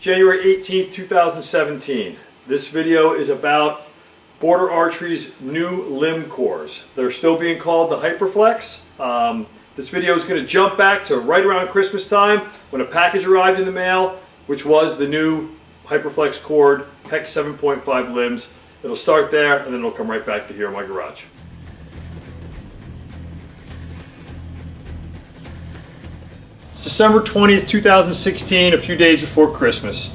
January 18th, 2017. This video is about Border Archery's new limb cores. They're still being called the HYPERFLEX. This video is going to jump back to right around Christmas time when a package arrived in the mail, which was the new HYPERFLEX cord Hex 7.5 limbs. It'll start there and then it'll come right back to here in my garage. It's December 20th, 2016, a few days before Christmas.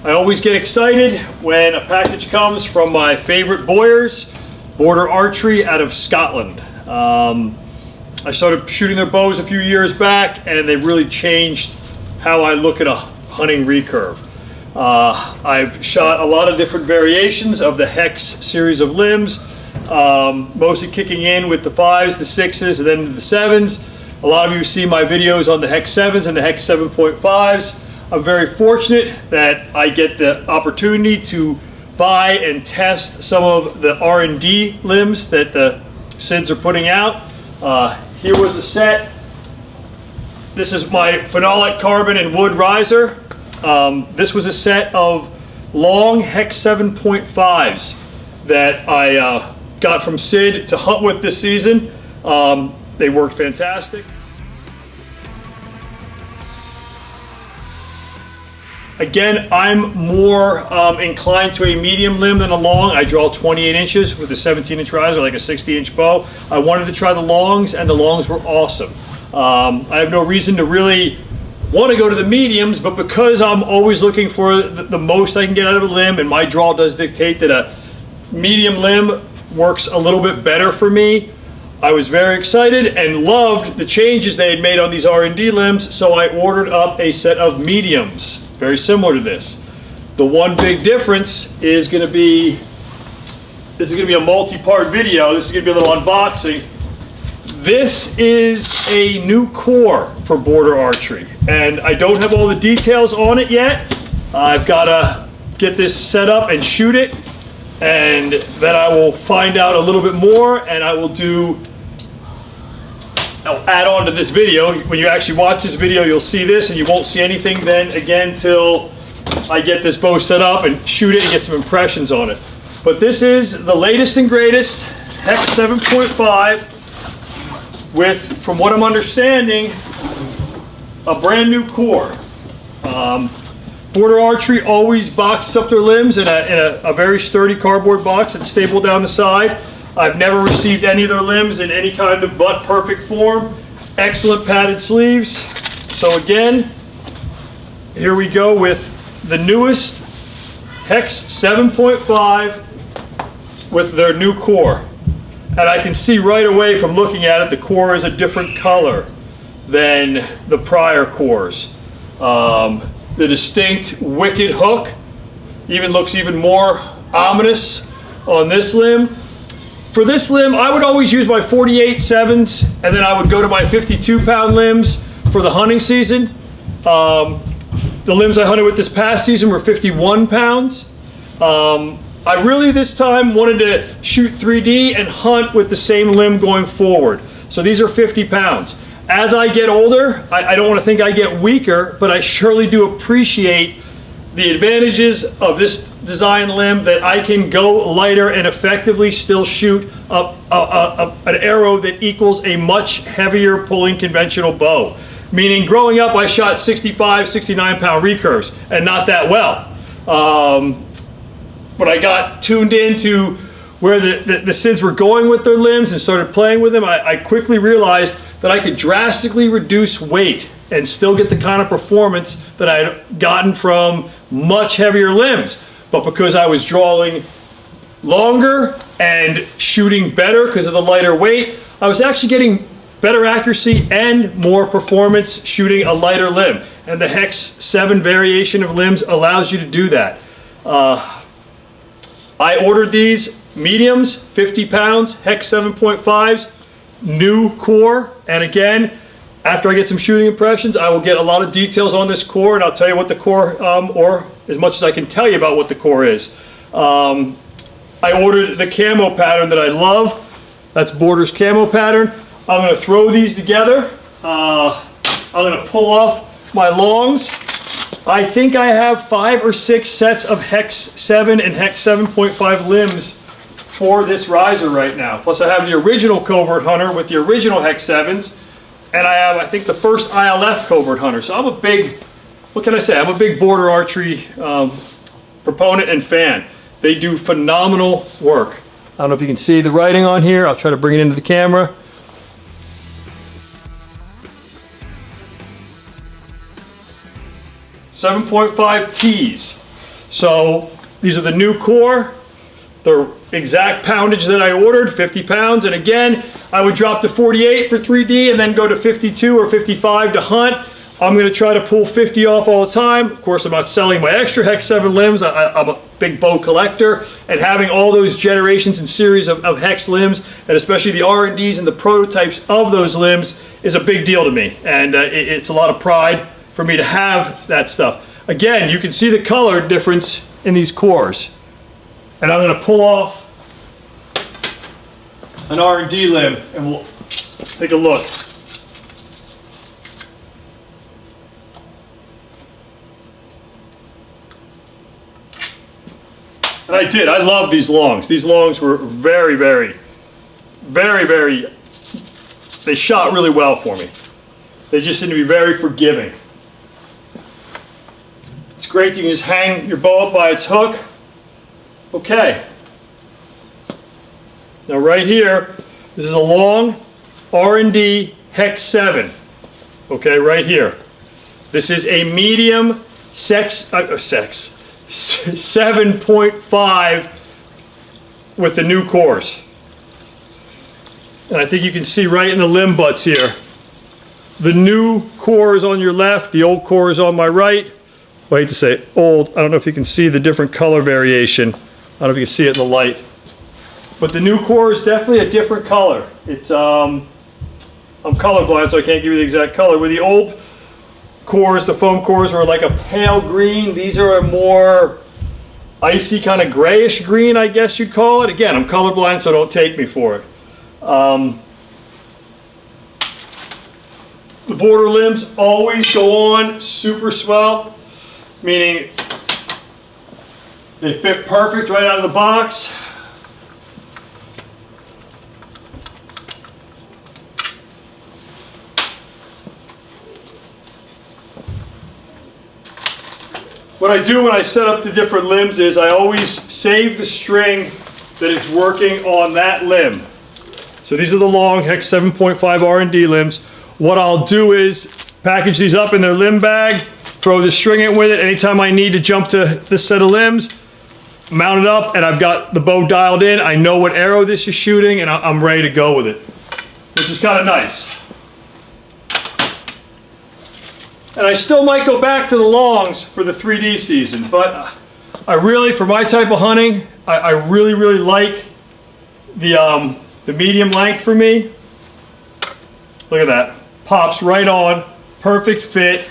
I always get excited when a package comes from my favorite bowyers, Border Archery out of Scotland. I started shooting their bows a few years back and they really changed how I look at a hunting recurve. I've shot a lot of different variations of the Hex series of limbs, mostly kicking in with the 5s, the 6s, and then the 7s. A lot of you see my videos on the Hex 7s and the Hex 7.5s. I'm very fortunate that I get the opportunity to buy and test some of the R&D limbs that the SIDs are putting out. Here was a set. This is my phenolic carbon and wood riser. This was a set of long Hex 7.5s that I got from Sid to hunt with this season. They worked fantastic. Again, I'm more inclined to a medium limb than a long. I draw 28 inches with a 17-inch riser, like a 60-inch bow. I wanted to try the longs, and the longs were awesome. I have no reason to really want to go to the mediums, but because I'm always looking for the most I can get out of a limb, and my draw does dictate that a medium limb works a little bit better for me, I was very excited and loved the changes they had made on these R&D limbs, so I ordered up a set of mediums, very similar to this. The one big difference is going to be, this is going to be a multi-part video. This is going to be a little unboxing. This is a new core for Border Archery, and I don't have all the details on it yet. I've got to get this set up and shoot it, and then I will find out a little bit more, and I'll add on to this video. When you actually watch this video, you'll see this, and you won't see anything then again till I get this bow set up and shoot it and get some impressions on it. But this is the latest and greatest Hex 7.5 with, from what I'm understanding, a brand new core. Border Archery always boxes up their limbs in a very sturdy cardboard box that's stapled down the side. I've never received any of their limbs in any kind of butt-perfect form. Excellent padded sleeves. So again, here we go with the newest Hex 7.5 with their new core. And I can see right away from looking at it, the core is a different color than the prior cores. The distinct wicked hook looks even more ominous on this limb. For this limb, I would always use my 48 7s, and then I would go to my 52-pound limbs for the hunting season. The limbs I hunted with this past season were 51 pounds. I really this time wanted to shoot 3D and hunt with the same limb going forward. So these are 50 pounds. As I get older, I don't want to think I get weaker, but I surely do appreciate the advantages of this design limb, that I can go lighter and effectively still shoot an arrow that equals a much heavier pulling conventional bow. Meaning growing up I shot 65, 69 pound recurves and not that well. When I got tuned into where the SIDs were going with their limbs and started playing with them, I quickly realized that I could drastically reduce weight and still get the kind of performance that I had gotten from much heavier limbs. But because I was drawing longer and shooting better because of the lighter weight, I was actually getting better accuracy and more performance shooting a lighter limb. And the Hex 7 variation of limbs allows you to do that. I ordered these mediums, 50 pounds, Hex 7.5s, new core, and again, after I get some shooting impressions, I will get a lot of details on this core, and I'll tell you what the core, or as much as I can tell you about what the core is. I ordered the camo pattern that I love. That's Border's camo pattern. I'm going to throw these together. I'm going to pull off my longs. I think I have 5 or 6 sets of Hex 7 and Hex 7.5 limbs for this riser right now. Plus I have the original Covert Hunter with the original Hex 7s, and I have, I think, the first ILF Covert Hunter. So I'm a big, what can I say, I'm a big Border Archery proponent and fan. They do phenomenal work. I don't know if you can see the writing on here. I'll try to bring it into the camera. .5 T's. So these are the new core. The exact poundage that I ordered, 50 pounds. And again, I would drop to 48 for 3D and then go to 52 or 55 to hunt. I'm going to try to pull 50 off all the time. Of course, I'm not selling my extra Hex 7 limbs. I'm a big bow collector, and having all those generations and series of Hex limbs, and especially the R&Ds and the prototypes of those limbs, is a big deal to me. And it's a lot of pride for me to have that stuff. Again, you can see the color difference in these cores. And I'm going to pull off an R&D limb and we'll take a look. And I did. I love these longs. These longs were very, they shot really well for me. They just seem to be very forgiving. It's great that you can just hang your bow up by its hook. Okay. Now right here, this is a long R&D Hex 7. Okay, right here. This is a medium 7.5 with the new cores. And I think you can see right in the limb butts here. The new core is on your left, the old core is on my right. I hate to say old, I don't know if you can see the different color variation. I don't know if you can see it in the light. But the new core is definitely a different color. It's, I'm colorblind, so I can't give you the exact color. With the old cores, the foam cores, are like a pale green. These are a more icy kind of grayish green, I guess you'd call it. Again, I'm colorblind, so don't take me for it. The border limbs always go on super swell, meaning they fit perfect right out of the box. What I do when I set up the different limbs is I always save the string that it's working on that limb. So these are the long Hex 7.5 R&D limbs. What I'll do is package these up in their limb bag, throw the string in with it. Anytime I need to jump to this set of limbs, mount it up, and I've got the bow dialed in. I know what arrow this is shooting, and I'm ready to go with it, which is kind of nice. And I still might go back to the longs for the 3D season, but I really, for my type of hunting, I really like the medium length for me. Look at that. Pops right on, perfect fit.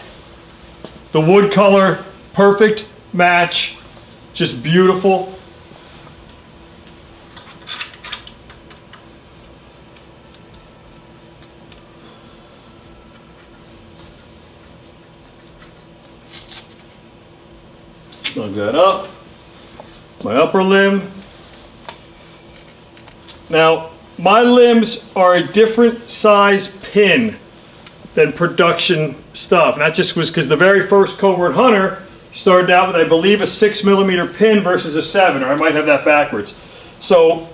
The wood color, perfect match, just beautiful. Snug that up. My upper limb. Now, my limbs are a different size pin than production stuff. And that just was because the very first Covert Hunter started out with, I believe, a 6mm pin versus a 7, or I might have that backwards. So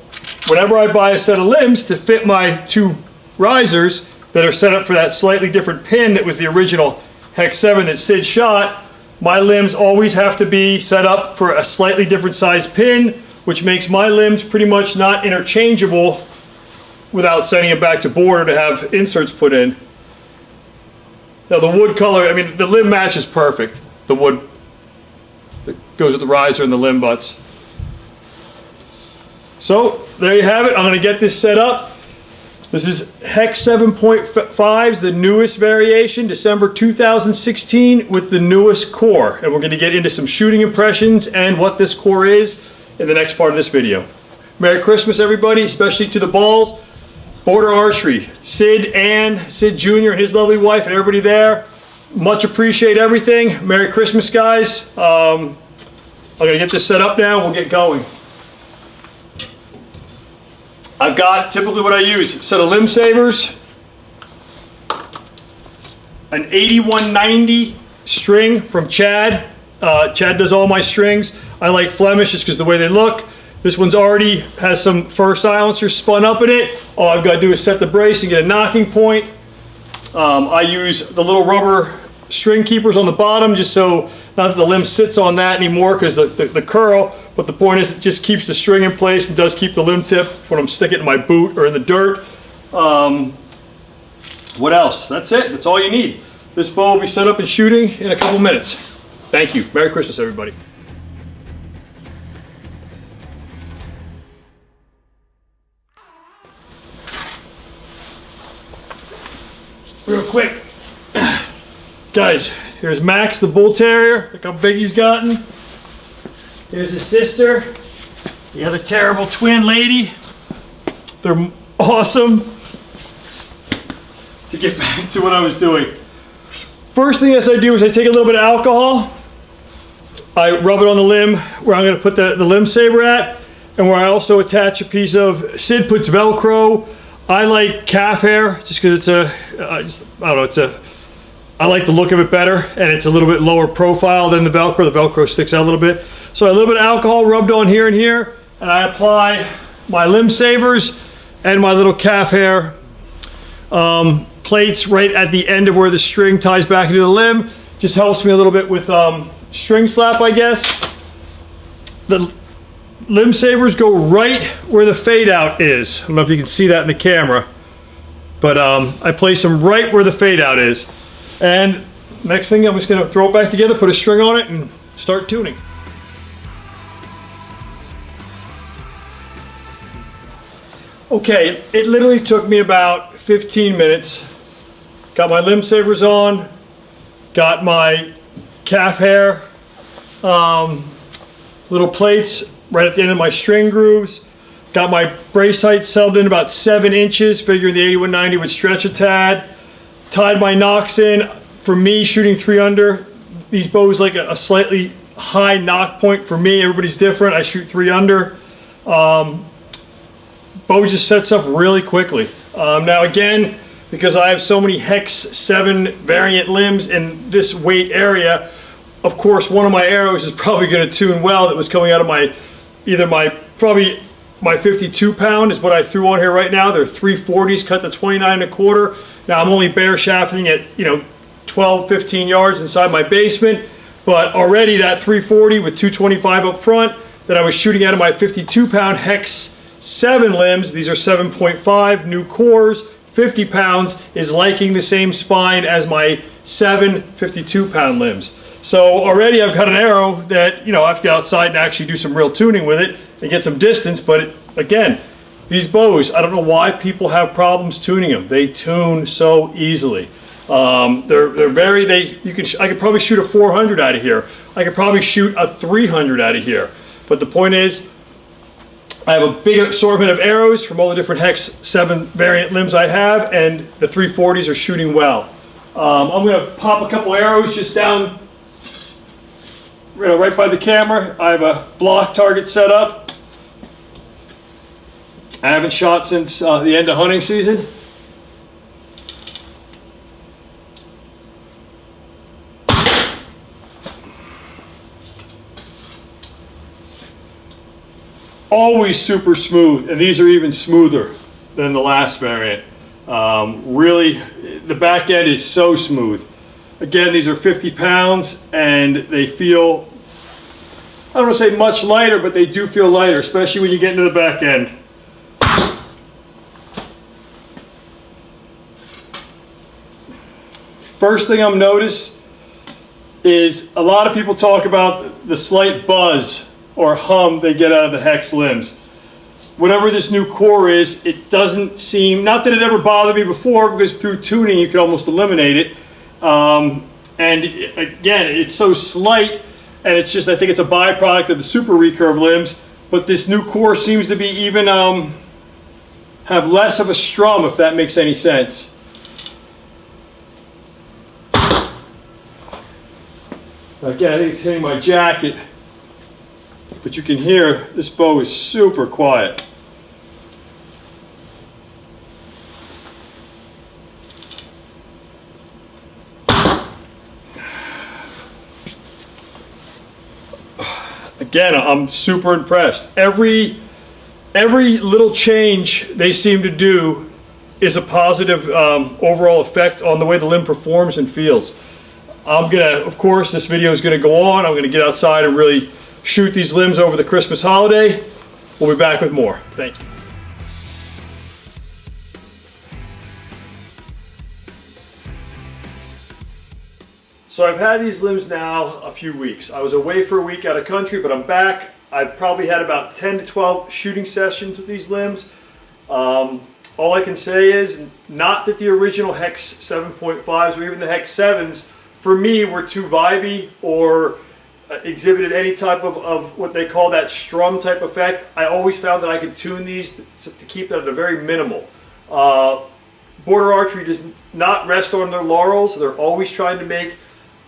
whenever I buy a set of limbs to fit my two risers that are set up for that slightly different pin that was the original Hex 7 that Sid shot, my limbs always have to be set up for a slightly different size pin, which makes my limbs pretty much not interchangeable without sending it back to Border to have inserts put in. Now the wood color, I mean, the limb match is perfect. The wood that goes with the riser and the limb butts. So there you have it. I'm going to get this set up. This is Hex 7.5's, the newest variation, December 2016, with the newest core. And we're going to get into some shooting impressions and what this core is in the next part of this video. Merry Christmas, everybody, especially to the balls. Border Archery, Sid, Ann, Sid Jr. and his lovely wife and everybody there. much appreciate everything. Merry Christmas, guys. I'm gonna get this set up now. We'll get going. I've got typically what I use: a set of limb savers, an 8190 string from Chad. Chad does all my strings. I like Flemish just because the way they look. This one's already has some fur silencers spun up in it. All I've got to do is set the brace and get a knocking point. I use the little rubber string keepers on the bottom, just so not that the limb sits on that anymore because the curl, but the point is it just keeps the string in place and does keep the limb tip when I'm sticking it in my boot or in the dirt. What else? That's it. That's all you need. This bow will be set up and shooting in a couple minutes. Thank you. Merry Christmas, everybody. Real quick, guys, here's Max the Bull Terrier. Look how big he's gotten. Here's his sister, the other terrible twin lady. They're awesome. To get back to what I was doing. First thing as I do is I take a little bit of alcohol. I rub it on the limb where I'm going to put the limb saber at, and where I also attach a piece of, Sid puts Velcro. I like calf hair just because it's I don't know, I like the look of it better, and it's a little bit lower profile than the Velcro. The Velcro sticks out a little bit. So a little bit of alcohol rubbed on here and here, and I apply my limb savers and my little calf hair plates right at the end of where the string ties back into the limb. Just helps me a little bit with string slap, I guess. The limb savers go right where the fade out is. I don't know if you can see that in the camera, but I place them right where the fade out is. And next thing, I'm just going to throw it back together, put a string on it, and start tuning. Okay, it literally took me about 15 minutes. Got my limb savers on, got my calf hair, little plates right at the end of my string grooves, got my brace height settled in about 7 inches, figuring the 8190 would stretch a tad, tied my nocks in. For me, shooting 3 under, these bows like a slightly high knock point for me. Everybody's different. I shoot 3 under. Bow just sets up really quickly. Now again, because I have so many Hex 7 variant limbs in this weight area, of course one of my arrows is probably going to tune well. That was coming out of my, probably my 52 pound is what I threw on here right now. They're 340s cut to 29.25. Now I'm only bare shafting at 12, 15 yards inside my basement, but already that 340 with 225 up front that I was shooting out of my 52 pound Hex 7 limbs, these are 7.5 new cores, 50 pounds, is liking the same spine as my 7 52 pound limbs. So already I've got an arrow that, I have to get outside and actually do some real tuning with it and get some distance. But again, these bows, I don't know why people have problems tuning them. They tune so easily. I could probably shoot a 400 out of here. I could probably shoot a 300 out of here. But the point is, I have a big assortment of arrows from all the different Hex 7 variant limbs I have, and the 340s are shooting well. I'm going to pop a couple arrows just down right by the camera. I have a block target set up. I haven't shot since the end of hunting season. Always super smooth, and these are even smoother than the last variant. Really, the back end is so smooth. Again, these are 50 pounds, and they feel, I don't want to say much lighter, but they do feel lighter, especially when you get into the back end. First thing I'm noticed is a lot of people talk about the slight buzz or hum they get out of the Hex limbs. Whatever this new core is, it doesn't seem, not that it ever bothered me before, because through tuning you could almost eliminate it. And again, it's so slight, and it's just, I think it's a byproduct of the super recurve limbs, but this new core seems to be even, have less of a strum, if that makes any sense. Again, I think it's hitting my jacket, but you can hear this bow is super quiet. Again, I'm super impressed. Every little change they seem to do is a positive overall effect on the way the limb performs and feels. I'm gonna, of course, this video is gonna go on. I'm gonna get outside and really shoot these limbs over the Christmas holiday. We'll be back with more. Thank you. So I've had these limbs now a few weeks. I was away for a week out of country, but I'm back. I've probably had about 10 to 12 shooting sessions with these limbs. All I can say is, not that the original Hex 7.5s or even the Hex 7s, for me, were too vibey or exhibited any type of what they call that strum type effect. I always found that I could tune these to keep it at a very minimal. Border Archery does not rest on their laurels. They're always trying to make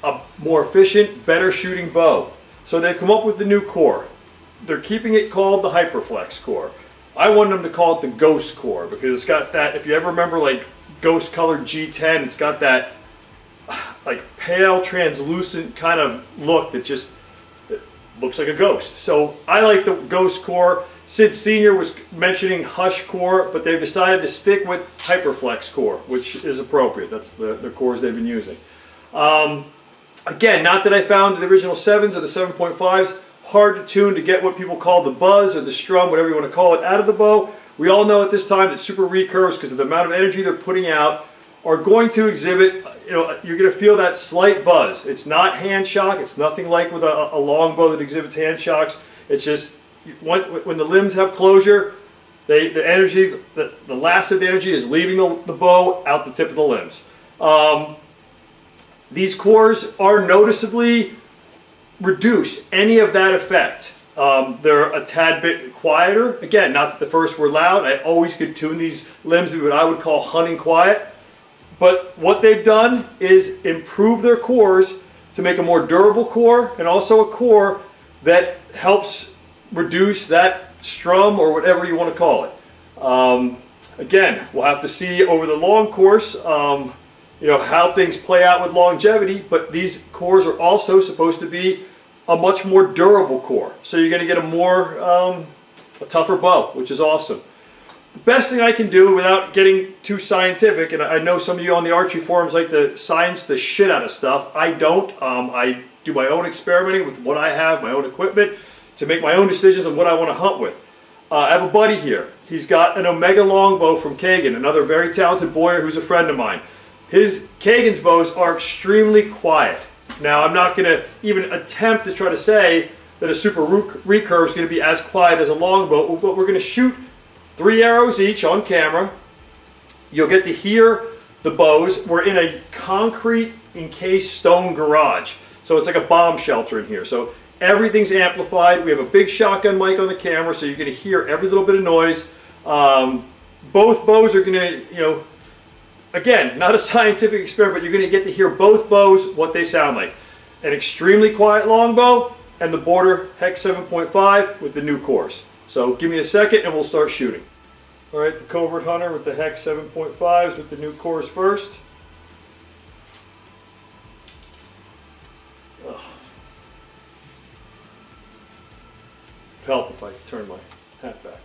a more efficient, better shooting bow. So they've come up with the new core. They're keeping it called the HYPERFLEX core. I wanted them to call it the Ghost core because it's got that, if you ever remember like ghost colored G10, it's got that like pale translucent kind of look that just looks like a ghost. So I like the Ghost core. Sid Sr. was mentioning Hush core, but they've decided to stick with HYPERFLEX core, which is appropriate. That's the cores they've been using. Again, not that I found the original 7s or the 7.5s hard to tune to get what people call the buzz or the strum, whatever you want to call it, out of the bow. We all know at this time that super recurves, because of the amount of energy they're putting out, are going to exhibit, you're going to feel that slight buzz. It's not hand shock. It's nothing like with a long bow that exhibits hand shocks. It's just when the limbs have closure, the energy, the last of the energy is leaving the bow out the tip of the limbs. These cores are noticeably reduce any of that effect. They're a tad bit quieter. Again, not that the first were loud. I always could tune these limbs to what I would call hunting quiet. But what they've done is improve their cores to make a more durable core, and also a core that helps reduce that strum or whatever you want to call it. Again, we'll have to see over the long course how things play out with longevity, but these cores are also supposed to be a much more durable core. So you're going to get a tougher bow, which is awesome. The best thing I can do without getting too scientific, and I know some of you on the archery forums like to science the shit out of stuff. I don't. I do my own experimenting with what I have, my own equipment, to make my own decisions on what I want to hunt with. I have a buddy here. He's got an Omega longbow from Kagan, another very talented boyer who's a friend of mine. Kagan's bows are extremely quiet. Now, I'm not going to even attempt to try to say that a super recurve is going to be as quiet as a longbow, but we're going to shoot 3 arrows each on camera. You'll get to hear the bows. We're in a concrete encased stone garage, so it's like a bomb shelter in here. So everything's amplified. We have a big shotgun mic on the camera, so you're going to hear every little bit of noise. Both bows are going to, again, not a scientific experiment, but you're going to get to hear both bows, what they sound like. An extremely quiet longbow and the Border Hex 7.5 with the new cores. So give me a second and we'll start shooting. All right, the Covert Hunter with the Hex 7.5s with the new cores first. Ugh. It'd help if I turn my hat backward.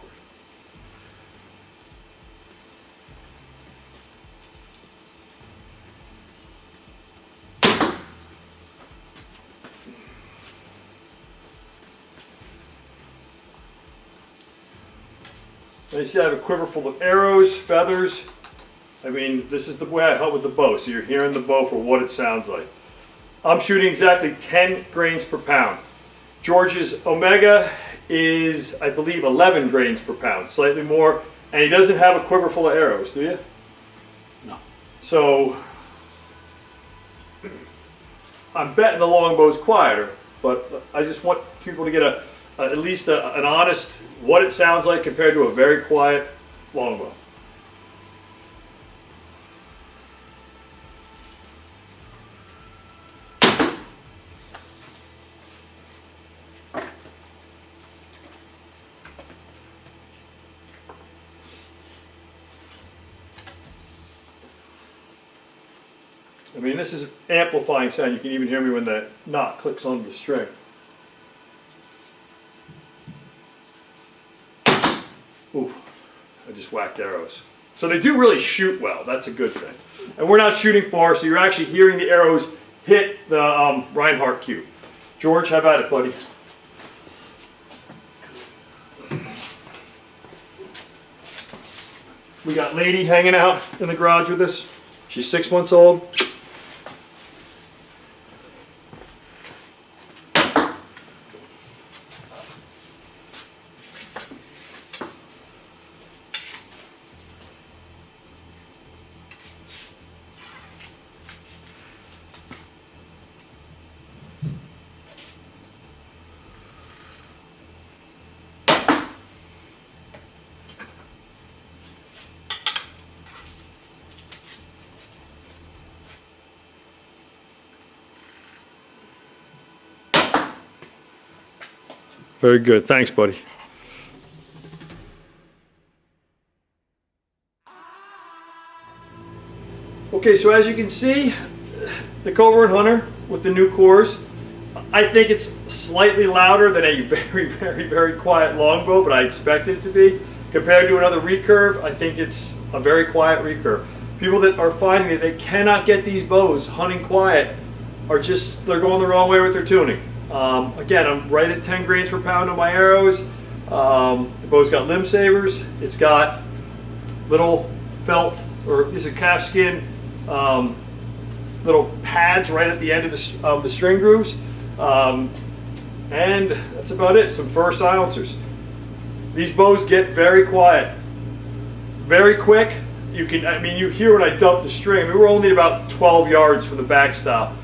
You see I have a quiver full of arrows, feathers. I mean, this is the way I hunt with the bow, so you're hearing the bow for what it sounds like. I'm shooting exactly 10 grains per pound. George's Omega is, I believe, 11 grains per pound, slightly more, and he doesn't have a quiver full of arrows, do you? No. So, I'm betting the longbow is quieter, but I just want people to get at least an honest what it sounds like compared to a very quiet longbow. I mean, this is amplifying sound. You can even hear me when the knot clicks onto the string. Ooh, I just whacked arrows. So they do really shoot well. That's a good thing. And we're not shooting far, so you're actually hearing the arrows hit the Reinhardt cube. George, how about it, buddy? We got Lady hanging out in the garage with us. She's 6 months old. Very good. Thanks, buddy. Okay, so as you can see, the Covert Hunter with the new cores, I think it's slightly louder than a very quiet longbow, but I expected it to be. Compared to another recurve, I think it's a very quiet recurve. People that are finding that they cannot get these bows hunting quiet are just, they're going the wrong way with their tuning. Again, I'm right at 10 grains per pound on my arrows. The bow's got limb savers. It's got little felt, or is it calfskin, little pads right at the end of the string grooves. And that's about it. Some fur silencers. These bows get very quiet, very quick. You can, I mean, you hear when I dump the string. We were only about 12 yards from the backstop.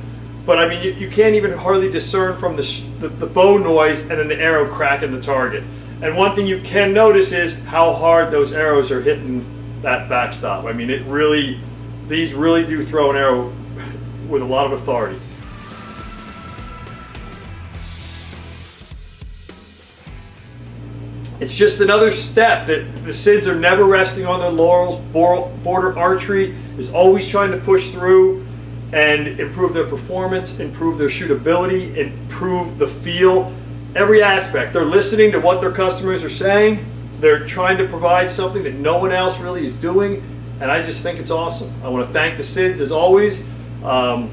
But I mean, you can't even hardly discern from the bow noise and then the arrow cracking the target. And one thing you can notice is how hard those arrows are hitting that backstop. I mean, these really do throw an arrow with a lot of authority. It's just another step that the SIDS are never resting on their laurels. Border Archery is always trying to push through and improve their performance, improve their shootability, improve the feel, every aspect. They're listening to what their customers are saying. They're trying to provide something that no one else really is doing, and I just think it's awesome. I want to thank the SIDS as always. I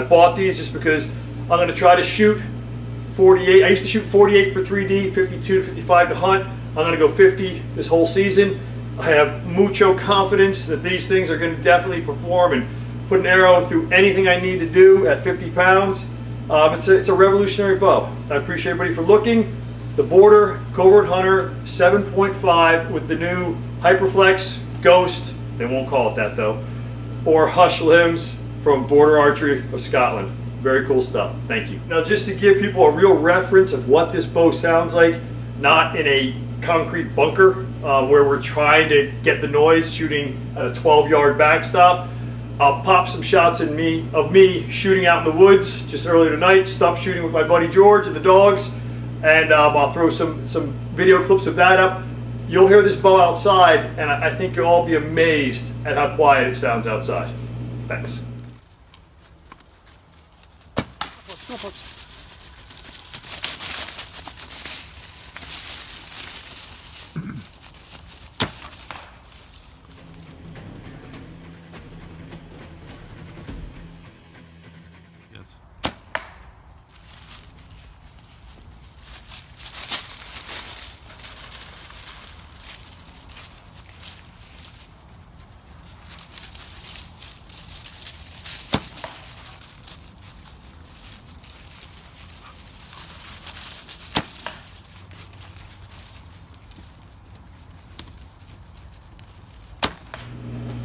bought these just because I'm going to try to shoot 48. I used to shoot 48 for 3D, 52 to 55 to hunt. I'm going to go 50 this whole season. I have mucho confidence that these things are going to definitely perform and put an arrow through anything I need to do at 50 pounds. It's a revolutionary bow. I appreciate everybody for looking. The Border Covert Hunter 7.5 with the new HYPERFLEX Ghost, they won't call it that though, or Hush limbs from Border Archery of Scotland. Very cool stuff. Thank you. Now, just to give people a real reference of what this bow sounds like, not in a concrete bunker where we're trying to get the noise shooting at a 12-yard backstop. I'll pop some shots of me shooting out in the woods just earlier tonight, stump shooting with my buddy George and the dogs, and I'll throw some video clips of that up. You'll hear this bow outside, and I think you'll all be amazed at how quiet it sounds outside. Thanks. Yes.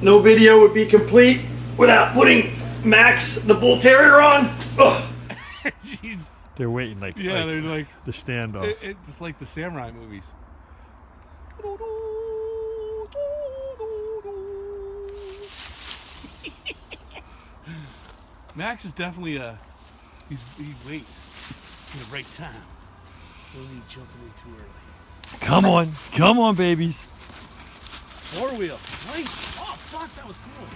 No video would be complete without putting Max, the bull terrier, on. Ugh. They're waiting like They're like the standoff. It's like the samurai movies. Max is definitely he waits in the right time. Only jumping way too early. Come on, babies. 4-wheel. Nice. Oh fuck, that was cool.